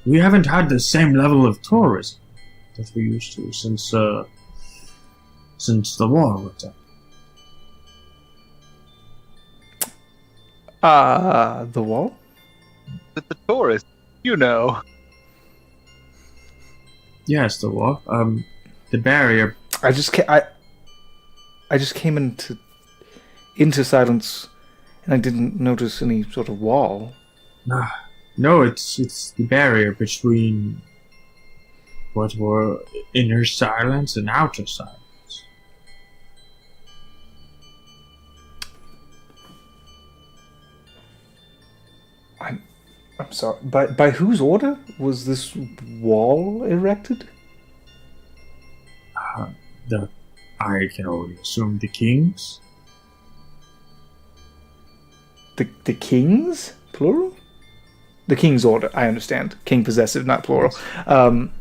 we haven't had the same level of tourism that we used to since the war went up. The wall? With the tourists, you know. Yes, the war. The barrier. I just came into silence, and I didn't notice any sort of wall. No, it's the barrier between what were inner silence and outer silence. I'm sorry. By whose order was this wall erected? I can only assume the kings. The kings, plural. The king's order. I understand. King possessive, not plural. And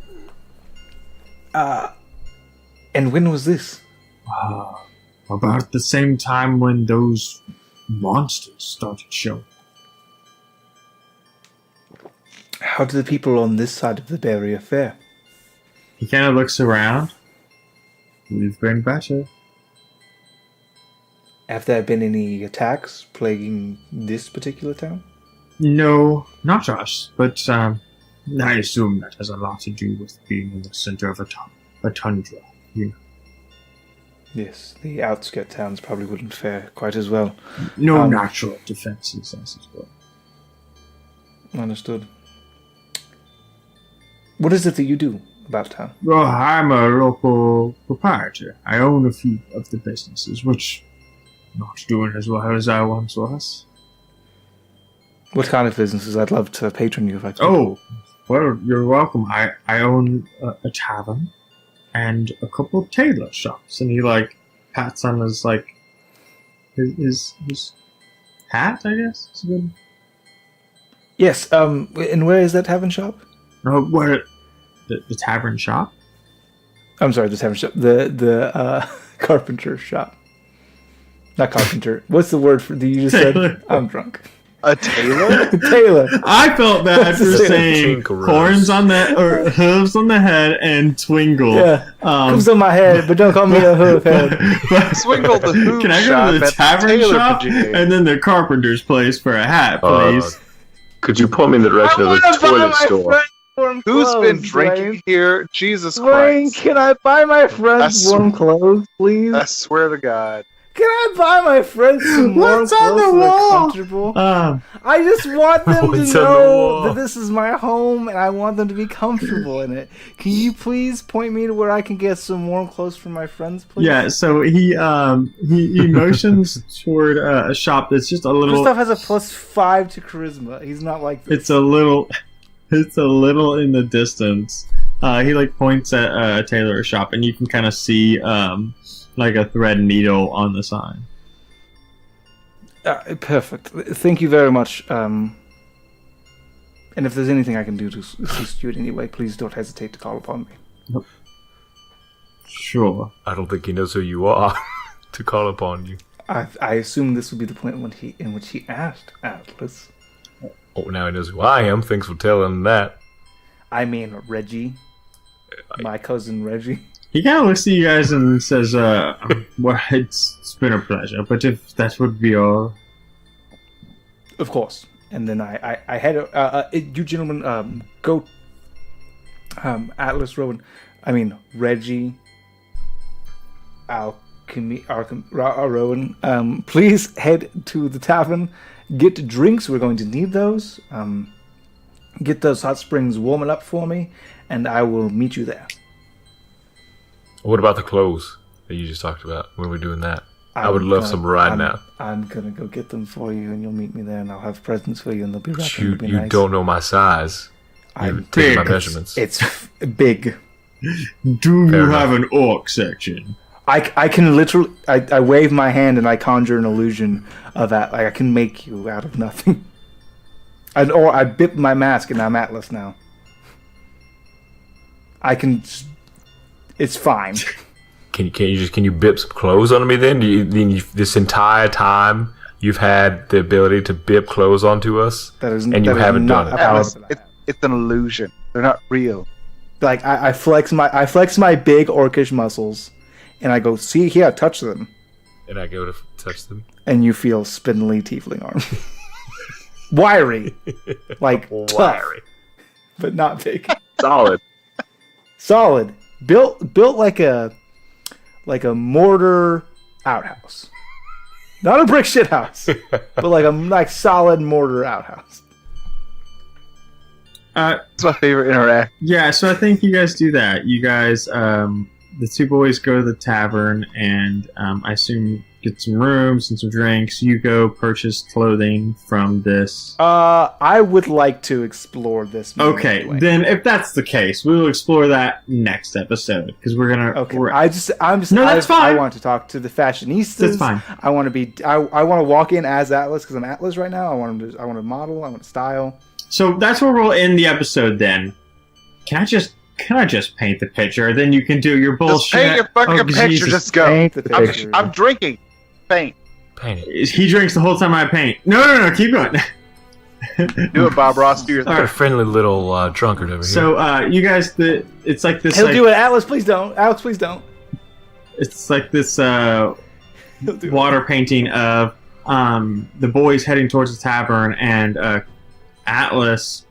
when was this? About the same time when those monsters started showing. How do the people on this side of the barrier fare? He kind of looks around. We've been better. Have there been any attacks plaguing this particular town? No, not us, but I assume that has a lot to do with being in the center of a tundra. You know. Yes, the outskirt towns probably wouldn't fare quite as well. No natural defenses, I suppose. Understood. What is it that you do about town? Well, I'm a local proprietor. I own a few of the businesses, which not doing as well as I once was. What kind of businesses? I'd love to patron you if I could. Oh, well, you're welcome. I own a tavern and a couple of tailor shops, and he pats on his his hat. I guess it's good. Yes. And where is that tavern shop? Where the tavern shop? I'm sorry, the tavern shop. The carpenter shop. Not carpenter. What's the word for? You just Tailor. said I'm drunk. A tailor? Tailor. I felt bad for saying Tinkerers. horns on the or hooves on the head and twingle. Yeah. Hooves on my head, but don't call me a hoof head. Swingle the hoof Can I go shop to the at tavern tailor shop PGA. and then the carpenter's place for a hat, please? Could you point me in the direction of the toilet store? Who's been drinking here? Jesus Dwayne, Christ. can I buy my friends warm clothes, please? I swear to God. Can I buy my friends some warm What's on clothes the so they're wall? comfortable? I just want them to What's on the know wall? that this is my home and I want them to be comfortable in it. Can you please point me to where I can get some warm clothes for my friends, please? Yeah, so he motions toward a shop that's just a little. Kristoff has a +5 to charisma. He's not like this. It's a little in the distance. He points at a tailor shop, and you can kind of see a thread needle on the sign. Perfect. Thank you very much. And if there's anything I can do to assist you in any way, please don't hesitate to call upon me. Sure. I don't think he knows who you are to call upon you. I assume this would be the point in which he asked Atlas. Oh, now he knows who I am. Thanks for telling him that. I mean Reggie. My cousin Reggie. He kind of looks at you guys and says, well, it's been a pleasure, but if that would be all. Of course. And then I had you gentlemen go Atlas Rowan. I mean Reggie Rowan. Please head to the tavern. Get drinks. We're going to need those. Get those hot springs warming up for me, and I will meet you there. What about the clothes that you just talked about? When we're doing that, I would love some right now. I'm gonna go get them for you, and you'll meet me there, and I'll have presents for you, and they'll be wrapped. You, and they'll be you nice. don't know my size. I'm taking my big. measurements. It's big. Do Fair you enough. have an orc section? I can literally I wave my hand and I conjure an illusion of that. Like I can make you out of nothing. Or I bip my mask and I'm Atlas now. I can. It's fine. Can you bip some clothes on me then? This entire time you've had the ability to bib clothes onto us, and you haven't done it. Atlas, it's an illusion. They're not real. Like I flex my big orcish muscles, and I go, see here, touch them, and I go to touch them, and you feel spindly tiefling arm, wiry, like tough, but not big, solid, built like a mortar outhouse, not a brick shit house, but like solid mortar outhouse. It's my favorite interact. Yeah, so I think you guys do that. You guys, the two boys go to the tavern and I assume get some rooms and some drinks. You go purchase clothing from this. I would like to explore this. Okay, anyway. Then if that's the case, we will explore that next episode because we're gonna. Okay, I'm just. No, that's fine. I want to talk to the fashionistas. That's fine. I want to be. I want to walk in as Atlas because I'm Atlas right now. I want to model. I want to style. So that's where we'll end the episode. Then, can I just paint the picture? Then you can do your bullshit. Just paint your fucking picture. Jesus. Just go. Paint the picture. I'm drinking. Paint it. He drinks the whole time I paint. No, keep going. Do it, Bob Ross. Do your thing. A friendly little drunkard over here. So, you guys, it's like this. He'll do it. Atlas, please don't. Alex, please don't. It's like this water painting of the boys heading towards the tavern and Atlas,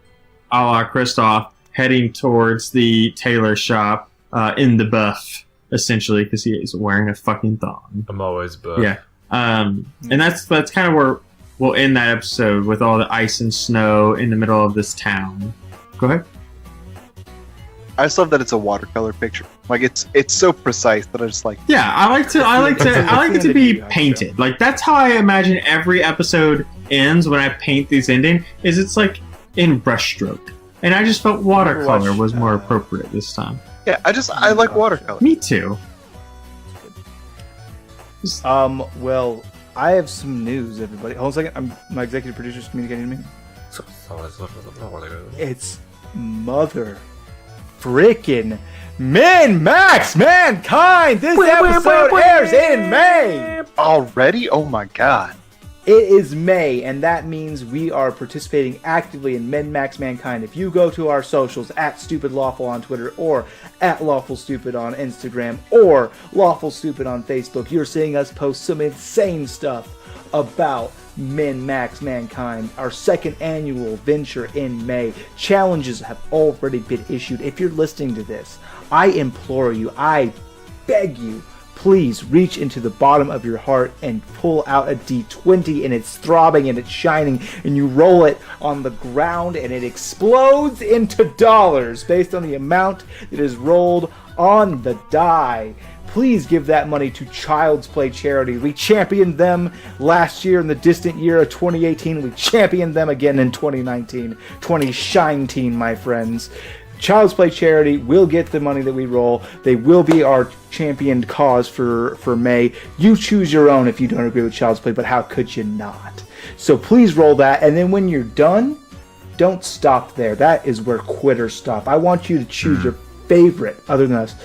a la Kristoff, heading towards the tailor shop in the buff, essentially, because he is wearing a fucking thong. I'm always buff. Yeah. And that's kind of where we'll end that episode, with all the ice and snow in the middle of this town. Go ahead. I just love that it's a watercolor picture. Like it's so precise that I just like. Yeah, I like it to be painted. Like that's how I imagine every episode ends when I paint these ending. Is it's like in brushstroke, and I just felt watercolor was more appropriate this time. Yeah, I like watercolor. Me too. Well, I have some news, everybody. Hold on a second. My executive producer's communicating to me. It's mother frickin' MinMaxMankind! This episode airs in May! Already? Oh my god. It is May, and that means we are participating actively in MinMaxMankind. If you go to our socials, at StupidLawful on Twitter, or at LawfulStupid on Instagram, or LawfulStupid on Facebook, you're seeing us post some insane stuff about MinMaxMankind, our second annual venture in May. Challenges have already been issued. If you're listening to this, I implore you, I beg you, please reach into the bottom of your heart and pull out a D20, and it's throbbing and it's shining, and you roll it on the ground and it explodes into dollars based on the amount that is rolled on the die. Please give that money to Child's Play charity. We championed them last year in the distant year of 2018. We championed them again in 2019. 2019, my friends. Child's Play charity will get the money that we roll. They will be our championed cause for May. You choose your own if you don't agree with Child's Play, but how could you not? So please roll that, and then when you're done, don't stop there. That is where quitters stop. I want you to choose your favorite, other than us,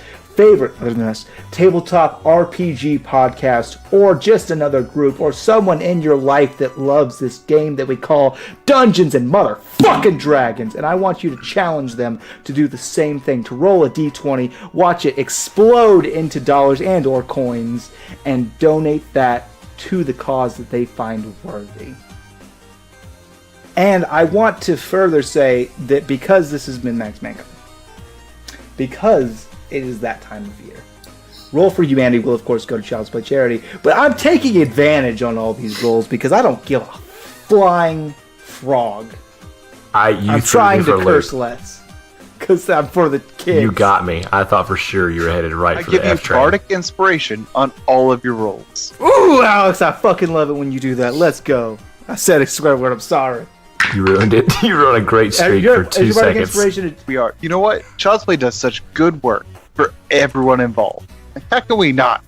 tabletop RPG podcast, or just another group, or someone in your life that loves this game that we call Dungeons and Motherfucking Dragons, and I want you to challenge them to do the same thing, to roll a d20, watch it explode into dollars and or coins, and donate that to the cause that they find worthy. And I want to further say that because this has been MinMaxMankind, because it is that time of year, Roll for Humanity will, of course, go to Child's Play charity, but I'm taking advantage on all these rolls because I don't give a flying frog. I'm trying to curse less because I'm for the kids. You got me. I thought for sure you were headed right for the F train. I give you bardic inspiration on all of your rolls. Ooh, Alex, I fucking love it when you do that. Let's go. I said a swear word. I'm sorry. You ruined it. You ruined a great streak for 2 seconds. We are. You know what? Child's Play does such good work for everyone involved. How can we not?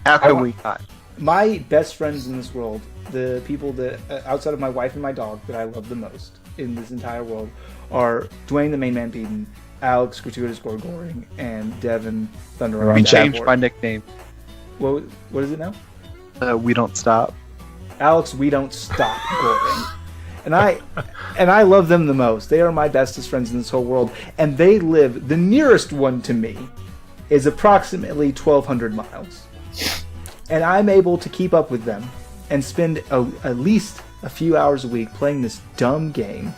How can we not? My best friends in this world, the people that, outside of my wife and my dog, that I love the most in this entire world, are Dwayne the Main Man Peden, Alex Gratuitous Gorgoring, and Devin Thunder. We changed my nickname. What is it now? We Don't Stop. Alex, we don't stop goring. And I love them the most. They are my bestest friends in this whole world. And they live, the nearest one to me is approximately 1,200 miles. And I'm able to keep up with them and spend at least a few hours a week playing this dumb game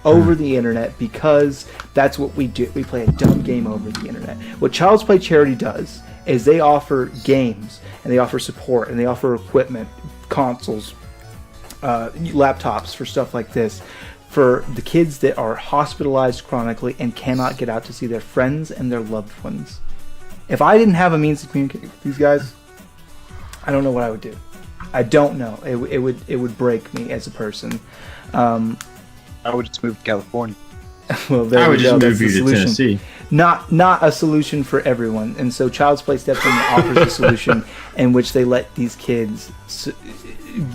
over the internet, because that's what we do. We play a dumb game over the internet. What Child's Play Charity does is they offer games, and they offer support, and they offer equipment, consoles, laptops for stuff like this, for the kids that are hospitalized chronically and cannot get out to see their friends and their loved ones. If I didn't have a means to communicate with these guys, I don't know what I would do. I don't know. It would break me as a person. I would just move to California. Well, there I would we just go. move That's you the to solution. Tennessee. Not a solution for everyone, and so Child's Play steps in and offers a solution in which they let these kids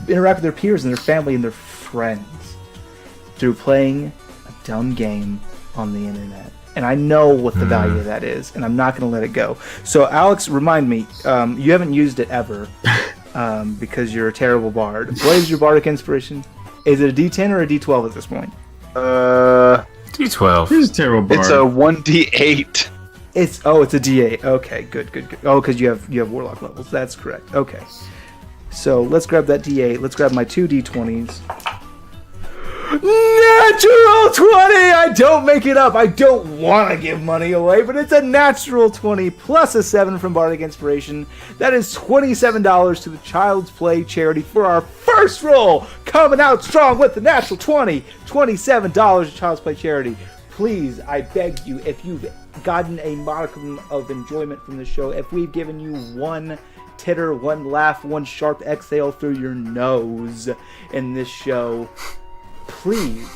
interact with their peers and their family and their friends through playing a dumb game on the internet. And I know what the value of that is, and I'm not going to let it go. So, Alex, remind me, you haven't used it ever because you're a terrible bard. What is your bardic inspiration? Is it a D10 or a D12 at this point? D12. This is a terrible bard. It's a 1d8. It's a D8. Okay, good. Oh, because you have warlock levels. That's correct. Okay. So let's grab that D8. Let's grab my two D20s. Natural 20! I don't make it up. I don't want to give money away, but it's a natural 20 plus a 7 from Bardic Inspiration. That is $27 to the Child's Play charity for our first roll. Coming out strong with the natural 20. $27 to Child's Play charity. Please, I beg you, if you've gotten a modicum of enjoyment from this show, if we've given you one titter, one laugh, one sharp exhale through your nose in this show, please.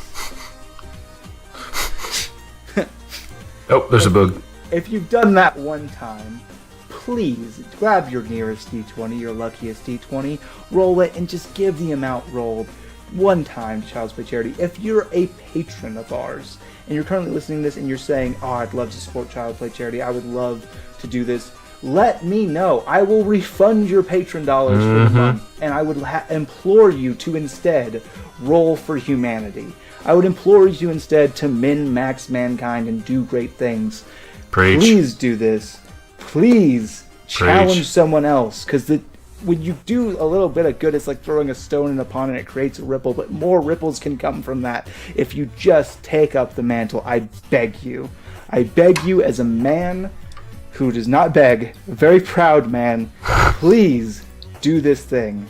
Oh, there's a bug. If you've done that one time, please grab your nearest D20, your luckiest D20, roll it, and just give the amount rolled one time to Child's Play Charity. If you're a patron of ours, and you're currently listening to this and you're saying, oh, I'd love to support Child's Play Charity, I would love to do this, let me know. I will refund your patron dollars for the month, and I would implore you to instead roll for humanity. I would implore you instead to MinMaxMankind and do great things. Preach. Please do this. Please challenge Preach. someone else, because when you do a little bit of good, it's like throwing a stone in a pond and it creates a ripple, but more ripples can come from that if you just take up the mantle. I beg you. I beg you as a man who does not beg, a very proud man, please do this thing.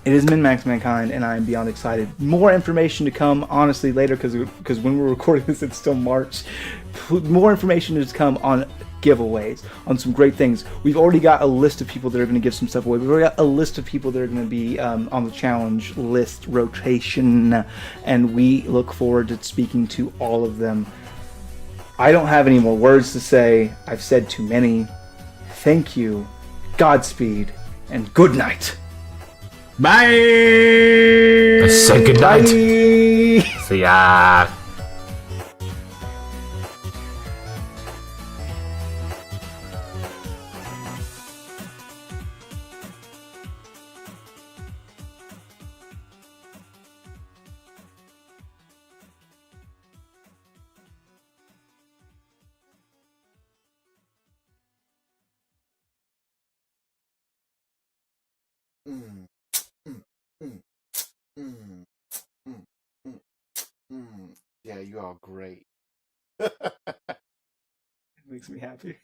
It is MinMaxMankind, and I am beyond excited. More information to come, honestly, later, because when we're recording this, it's still March. More information is to come on giveaways, on some great things. We've already got a list of people that are going to give some stuff away. We've already got a list of people that are going to be on the challenge list rotation, and we look forward to speaking to all of them. I don't have any more words to say. I've said too many. Thank you, Godspeed, and good night. Bye! Say goodnight. Bye. See ya. Yeah, you are great. It makes me happy.